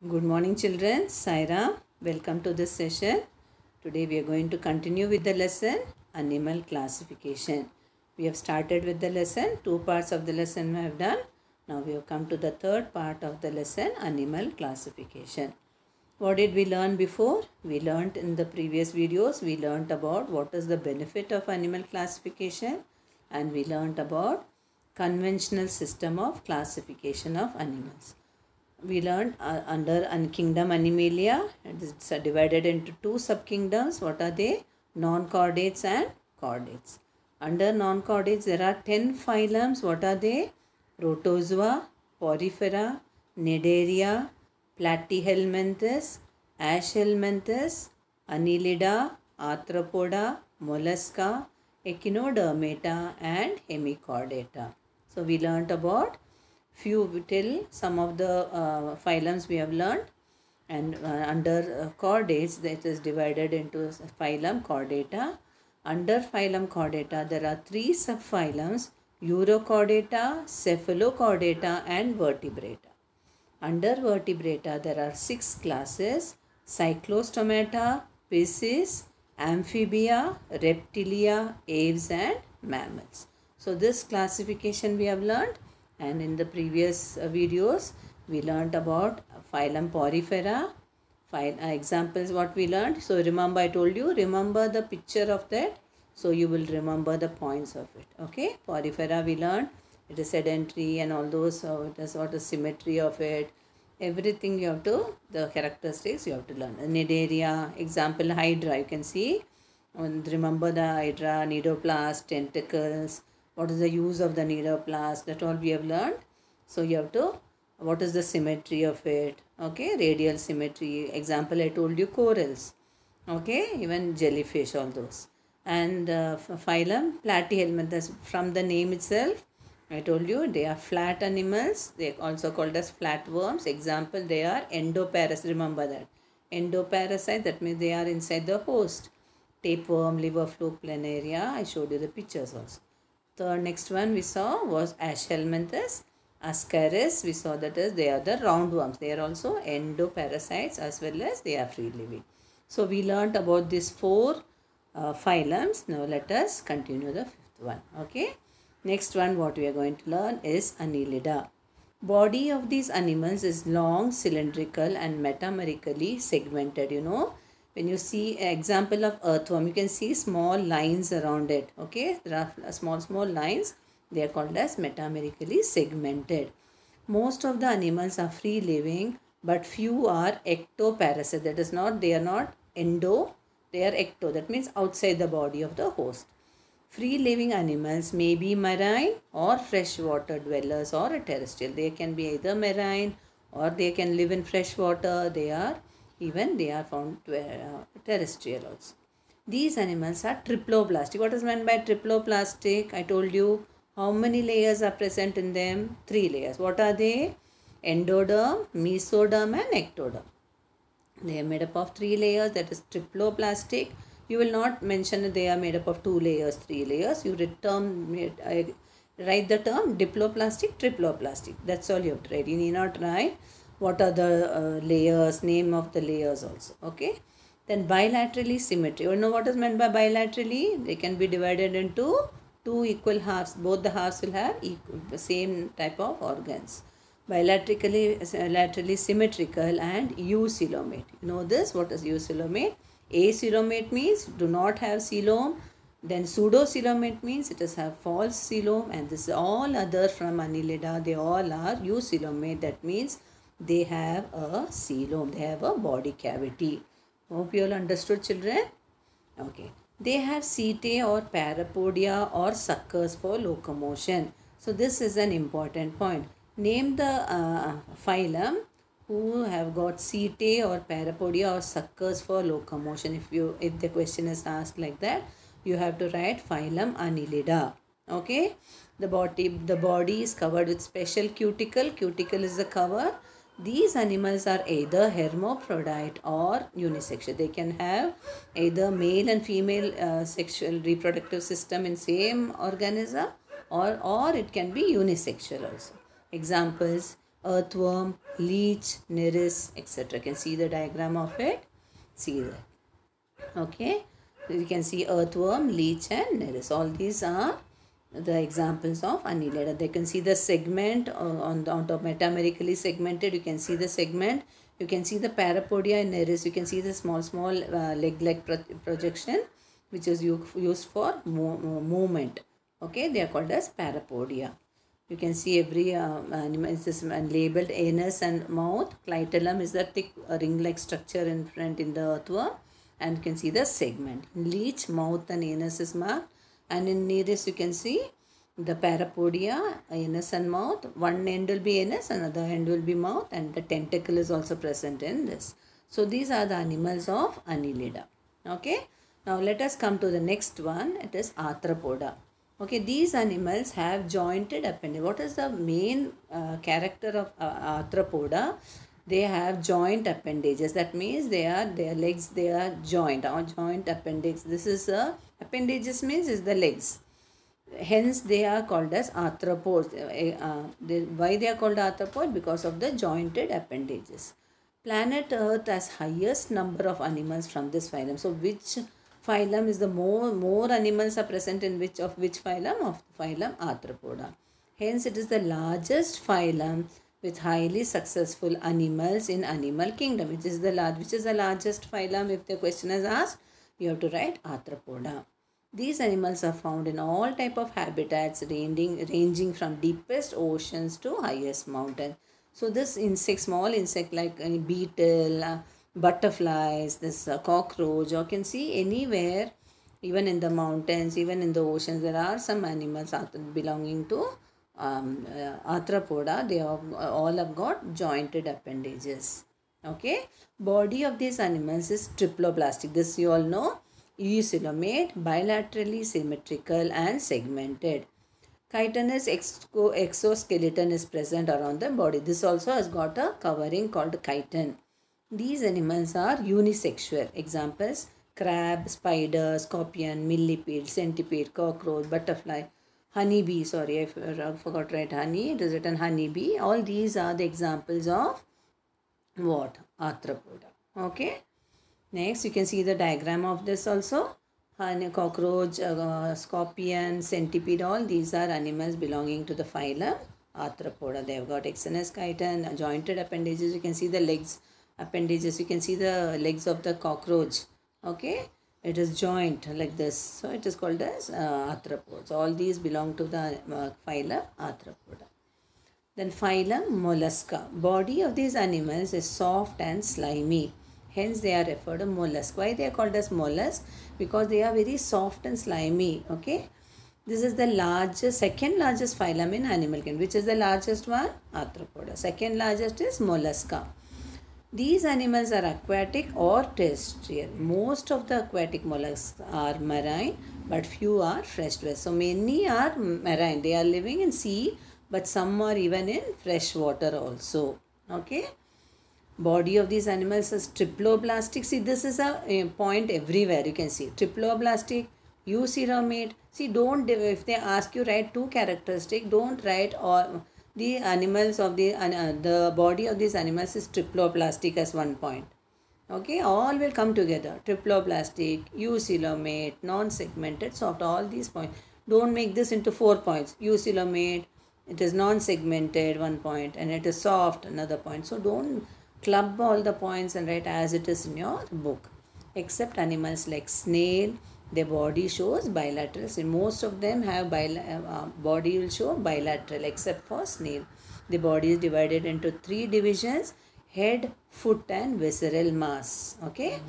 Good morning children, Saira. Welcome to this session. Today we are going to continue with the lesson Animal Classification. We have started with the lesson, two parts of the lesson we have done. Now we have come to the third part of the lesson Animal Classification. What did we learn before? We learned in the previous videos, we learned about what is the benefit of animal classification and we learned about conventional system of classification of animals. We learned under kingdom Animalia, it's divided into two subkingdoms. What are they? Non-chordates and chordates. Under non-chordates, there are 10 phylums. What are they? Protozoa, Porifera, Cnidaria, Platyhelminthes, Aschelminthes, Annelida, Arthropoda, Mollusca, Echinodermata and Hemichordata. So we learnt about few till some of the phylums we have learned, and under chordates that is divided into phylum Chordata. Under phylum Chordata there are three subphylums: Urochordata, Cephalochordata and Vertebrata. Under Vertebrata there are 6 classes: Cyclostomata, Pisces, Amphibia, Reptilia, Aves and Mammals. So this classification we have learned. And in the previous videos, we learnt about phylum Porifera. Examples what we learnt. So remember, I told you, remember the picture of that. So you will remember the points of it. Okay, Porifera we learned. It is sedentary and all those. So it is what the symmetry of it. Everything you have to, the characteristics you have to learn. Cnidaria, example Hydra. You can see. And remember the Hydra, nidoplast, tentacles. What is the use of the nidoplast? That all we have learned. So you have to, what is the symmetry of it? Okay, radial symmetry. Example, I told you corals. Okay, even jellyfish, all those. And phylum, Platyhelminthes. From the name itself, I told you they are flat animals. They are also called as flatworms. Example, they are endoparasites. Remember that. Endoparasite, that means they are inside the host. Tapeworm, liver fluke, planaria. I showed you the pictures also. The next one we saw was Aschelminthes. Ascaris, we saw that is they are the roundworms. They are also endoparasites as well as they are free living. So we learnt about these 4 phylums. Now let us continue the 5th one. Okay. Next one what we are going to learn is Annelida. Body of these animals is long, cylindrical and metamerically segmented. You know, when you see an example of earthworm, you can see small lines around it. Okay, there are small lines. They are called as metamerically segmented. Most of the animals are free living, but few are ectoparasites. That is not, they are not endo, they are ecto. That means outside the body of the host. Free living animals may be marine or freshwater dwellers or terrestrial. They can be either marine or they can live in freshwater. They are found terrestrial also. These animals are triploplastic. What is meant by triploplastic? I told you how many layers are present in them? 3 layers. What are they? Endoderm, mesoderm and ectoderm. They are made up of 3 layers, that is triploplastic. You will not mention that they are made up of 2 layers, 3 layers. You write the term diploplastic, triploplastic. That's all you have to write. You need not write what are the layers, name of the layers also. Okay. Then bilaterally symmetry. You know what is meant by bilaterally? They can be divided into 2 equal halves. Both the halves will have the same type of organs. Laterally symmetrical and eucoelomate. You know this? What is eucoelomate? Acoelomate means do not have coelom. Then pseudocoelomate means it has have false coelom, and this is all other from Annelida. They all are eucoelomate. That means they have a coelom. They have a body cavity. Hope you all understood, children. Okay. They have setae or parapodia or suckers for locomotion. So this is an important point. Name the phylum who have got setae or parapodia or suckers for locomotion. If the question is asked like that, you have to write phylum Annelida. Okay. The body is covered with special cuticle. Cuticle is the cover. These animals are either hermaphrodite or unisexual. They can have either male and female sexual reproductive system in same organism, or it can be unisexual also. Examples: earthworm, leech, nereis, etc. You can see the diagram of it. See that. Okay, you can see earthworm, leech and nereis. All these are the examples of annelida. They can see the segment on the metamerically segmented. You can see the segment. You can see the parapodia in nereis. You can see the small leg projection, which is used for movement. Okay, they are called as parapodia. You can see every animal is this labeled anus and mouth. Clitellum is the thick ring-like structure in front in the earthworm, and you can see the segment. In leech, mouth and anus is marked, and in nereis you can see the parapodia, anus and mouth. One end will be anus, another end will be mouth, and the tentacle is also present in this. So these are the animals of Annelida. Okay. Now let us come to the next one. It is Arthropoda. Okay, these animals have jointed appendage. What is the main character of Arthropoda? They have joint appendages. That means their legs, they are joint or joint appendix. This is appendages means is the legs. Hence they are called as arthropods. Why they are called arthropods? Because of the jointed appendages. Planet Earth has highest number of animals from this phylum. So which phylum is the more animals are present in which phylum? Of phylum Arthropoda. Hence it is the largest phylum with highly successful animals in animal kingdom. Which is the largest phylum? If the question is asked, you have to write Arthropoda. These animals are found in all type of habitats ranging from deepest oceans to highest mountains. So this small insect like beetle, butterflies, this cockroach, you can see anywhere, even in the mountains, even in the oceans, there are some animals belonging to Arthropoda. They all have got jointed appendages. Okay. Body of these animals is triploblastic. This you all know. Eucoelomate, bilaterally symmetrical and segmented. Chitinous exoskeleton is present around the body. This also has got a covering called chitin. These animals are unisexual. Examples: crab, spider, scorpion, millipede, centipede, cockroach, butterfly, honeybee. Sorry, I forgot to write honey. It is written honeybee. All these are the examples of what? Arthropoda. Okay. Next, you can see the diagram of this also. Cockroach, scorpion, centipede, all these are animals belonging to the phylum Arthropoda. They have got exonous chitin, jointed appendages. You can see the legs appendages. You can see the legs of the cockroach. Okay, it is joint like this. So it is called as arthropods. All these belong to the phylum Arthropoda. Then phylum Mollusca. Body of these animals is soft and slimy. Hence they are referred to mollusk. Why they are called as mollusk? Because they are very soft and slimy. Okay. This is the second largest phylum in animal kingdom. Which is the largest one? Arthropoda. Second largest is Mollusca. These animals are aquatic or terrestrial. Most of the aquatic mollusks are marine, but few are freshwater. So many are marine. They are living in sea, but some are even in fresh water also. Okay. Body of these animals is triploblastic. See, this is a point everywhere. You can see triploblastic, eucoelomate. See, don't, if they ask you write two characteristics, don't write all the animals of the body of these animals is triploblastic as one point. Okay, all will come together. Triploblastic, eucoelomate, non-segmented, soft. All these points. Don't make this into 4 points. Eucoelomate, it is non-segmented, 1 point, and it is soft, another point. So don't club all the points and write as it is in your book. Except animals like snail, their body shows bilateral. So most of them have body will show bilateral except for snail. The body is divided into 3 divisions: head, foot and visceral mass. Okay.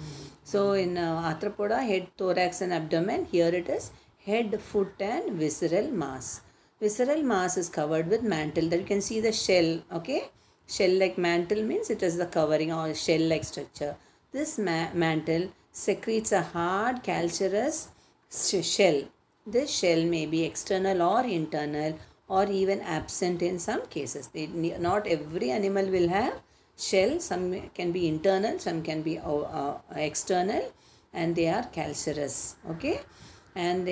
So in Arthropoda, head, thorax and abdomen. Here it is head, foot and visceral mass. Visceral mass is covered with mantle. There you can see the shell. Okay. Shell-like mantle means it is the covering or shell-like structure. This mantle secretes a hard calcareous shell. This shell may be external or internal or even absent in some cases. Not every animal will have shell. Some can be internal, some can be external, and they are calcareous. Okay. And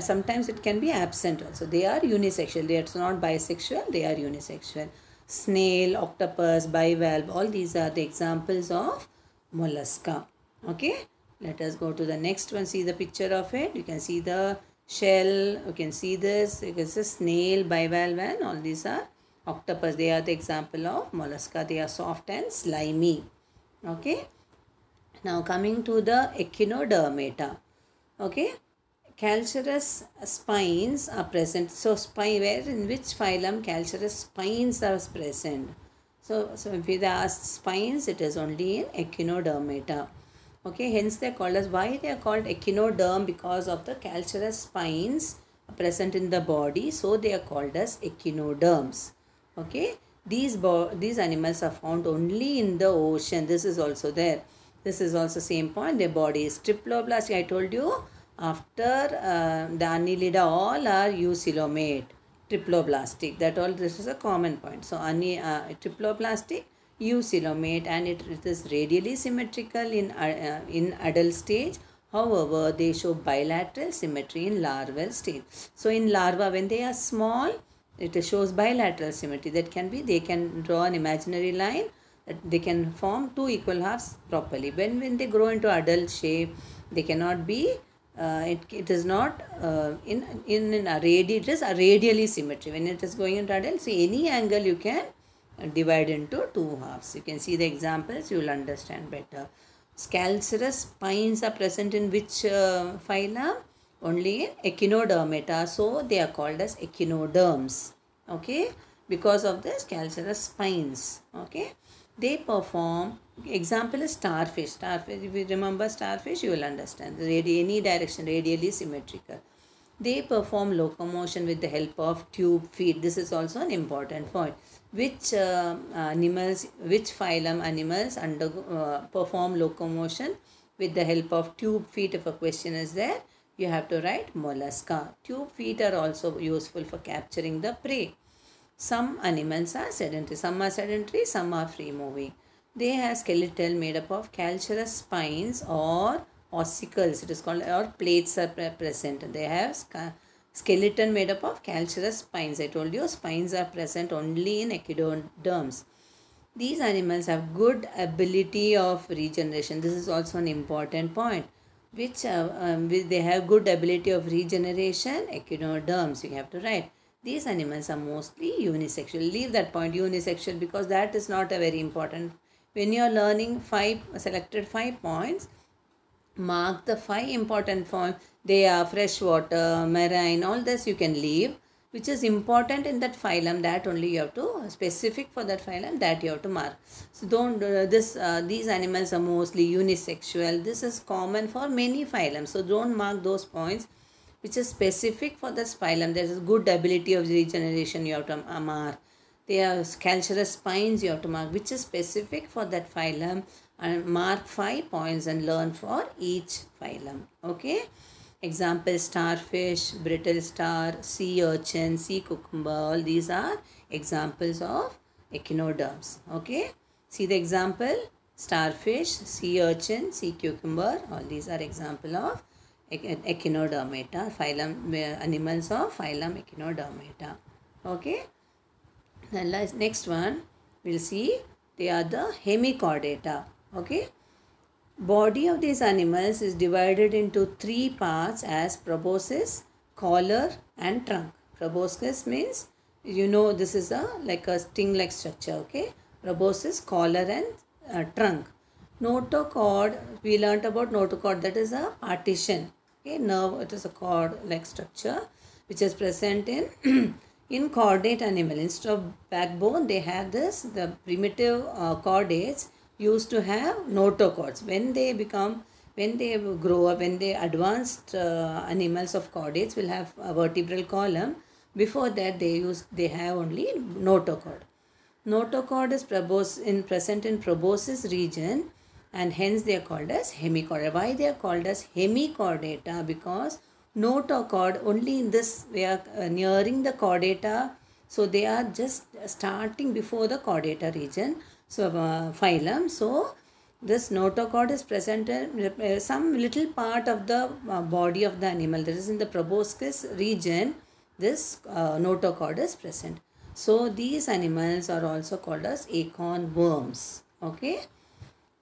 sometimes it can be absent also. They are unisexual. They are not bisexual. They are unisexual. snail, octopus, bivalve, all these are the examples of mollusca. Okay, let us go to the next one. See the picture of it. You can see the shell, you can see this, it's a snail, bivalve, and all these are octopus. They are the example of mollusca. They are soft and slimy. Okay, now coming to the echinodermata. Okay, calcareous spines are present. So spine, where in which phylum calcareous spines are present? So if we ask spines, it is only in echinodermata. Okay, hence they are called as, why they are called echinoderm? Because of the calcareous spines present in the body, so they are called as echinoderms. Okay, these animals are found only in the ocean. This is also there. This is also same point. Their body is triploblastic. I told you after the Annelida, all are eucoelomate, triploblastic. That all, this is a common point. So triploblastic, eucoelomate, and it is radially symmetrical in adult stage. However, they show bilateral symmetry in larval stage. So in larva, when they are small, it shows bilateral symmetry. That can be, they can draw an imaginary line, that they can form two equal halves properly. When they grow into adult shape, they cannot be, it is not in a radial, it is a radially symmetry. When it is going into adult, so any angle you can divide into two halves. You can see the examples, you will understand better. Calcareous spines are present in which phylum? Only in echinodermata, so they are called as echinoderms. Okay, because of this calcareous spines. Okay, they perform, example is starfish. Starfish, if you remember starfish, you will understand. Any direction, radially symmetrical. They perform locomotion with the help of tube feet. This is also an important point. Which animals, which phylum animals perform locomotion with the help of tube feet? If a question is there, you have to write mollusca. Tube feet are also useful for capturing the prey. Some animals are sedentary. Some are sedentary, some are free moving. They have skeletal made up of calcareous spines or ossicles, it is called, or plates are present. They have skeleton made up of calcareous spines. I told you spines are present only in echinoderms. These animals have good ability of regeneration. This is also an important point. Which they have good ability of regeneration, echinoderms, you have to write. These animals are mostly unisexual. Leave that point, unisexual, because that is not a very important. When you are learning selected 5 points, mark the 5 important points. They are freshwater, marine, all this you can leave. Which is important in that phylum, that only you have to, specific for that phylum, that you have to mark. So don't, these animals are mostly unisexual. This is common for many phylums. So don't mark those points which is specific for this phylum. There is good ability of regeneration, you have to mark. They are calcareous spines, you have to mark, which is specific for that phylum, and mark 5 points and learn for each phylum. Okay. Example, starfish, brittle star, sea urchin, sea cucumber, all these are examples of echinoderms. Okay. See the example, starfish, sea urchin, sea cucumber, all these are example of echinodermata, phylum, animals of phylum echinodermata. Okay. Then next one, we'll see, they are the hemichordata. Okay. Body of these animals is divided into 3 parts as proboscis, collar and trunk. Proboscis means, you know, this is like a sting-like structure. Okay, proboscis, collar and trunk. Notochord, we learnt about notochord, that is a partition. Okay, nerve, it is a cord-like structure which is present in in chordate animal. Instead of backbone, they have this, the primitive chordates used to have notochords. When they grow up, when they advanced animals of chordates will have a vertebral column. Before that, they have only notochord. Notochord is present in proboscis region, and hence they are called as hemichordata. Why they are called as hemichordata? Because notochord only in this, we are nearing the chordata, so they are just starting before the chordata region. So phylum. So this notochord is present in some little part of the body of the animal. That is in the proboscis region. This notochord is present. So these animals are also called as acorn worms. Okay.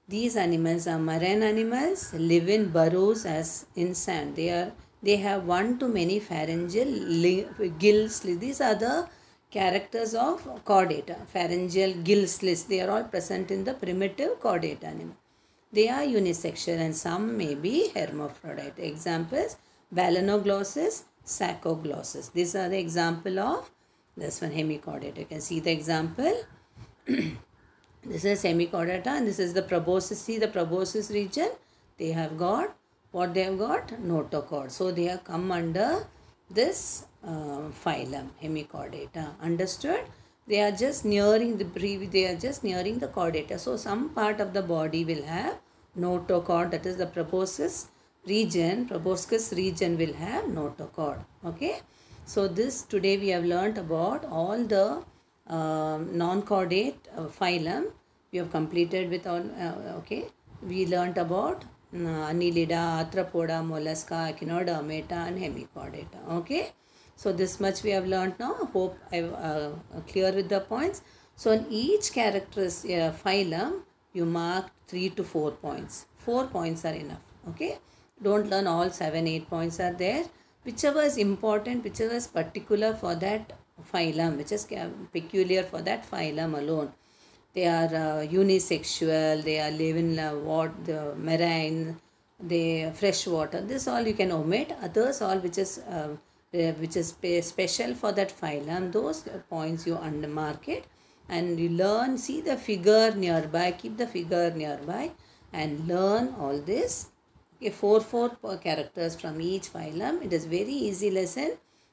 These animals are marine animals, live in burrows as in sand. They have one to many pharyngeal gill slits. These are the characters of chordata. Pharyngeal gill slits. They are all present in the primitive chordata animal. They are unisexual and some may be hermaphrodite. Examples: Balanoglossus, Saccoglossus. These are the example of this one, hemichordata. You can see the example. This is hemichordata and this is the proboscis. See the proboscis region. They have got what they have got? Notochord. So they have come under this phylum hemichordata. Understood? They are just nearing the they are just nearing the chordata. So some part of the body will have notochord, that is the proboscis region. Proboscis region will have notochord. Okay. So this today we have learnt about all the non-chordate phylum. We have completed with all. Okay. We learnt about Annelida, Arthropoda, Mollusca, Echinodermata and Hemichordata. Okay. So this much we have learnt now. Hope I've clear with the points. So in each phylum, you mark 3 to 4 points. 4 points are enough. Okay. Don't learn all 7, 8 points are there. Whichever is important, whichever is particular for that phylum, which is peculiar for that phylum alone. They are unisexual, they are live in the marine, they fresh water. This all you can omit. Others all which is special for that phylum, those points you mark it and you learn. See the figure nearby, keep the figure nearby and learn all this. Okay, 4 characters from each phylum. It is very easy lesson.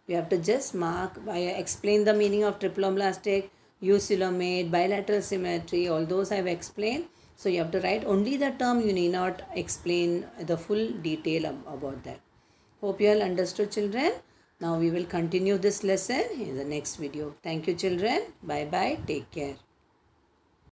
You have to just mark. I explain the meaning of triploblastic, eucoelomate, bilateral symmetry. All those I have explained. So you have to write only the term. You need not explain the full detail about that. Hope you all understood, children. Now we will continue this lesson in the next video. Thank you, children. Bye bye. Take care.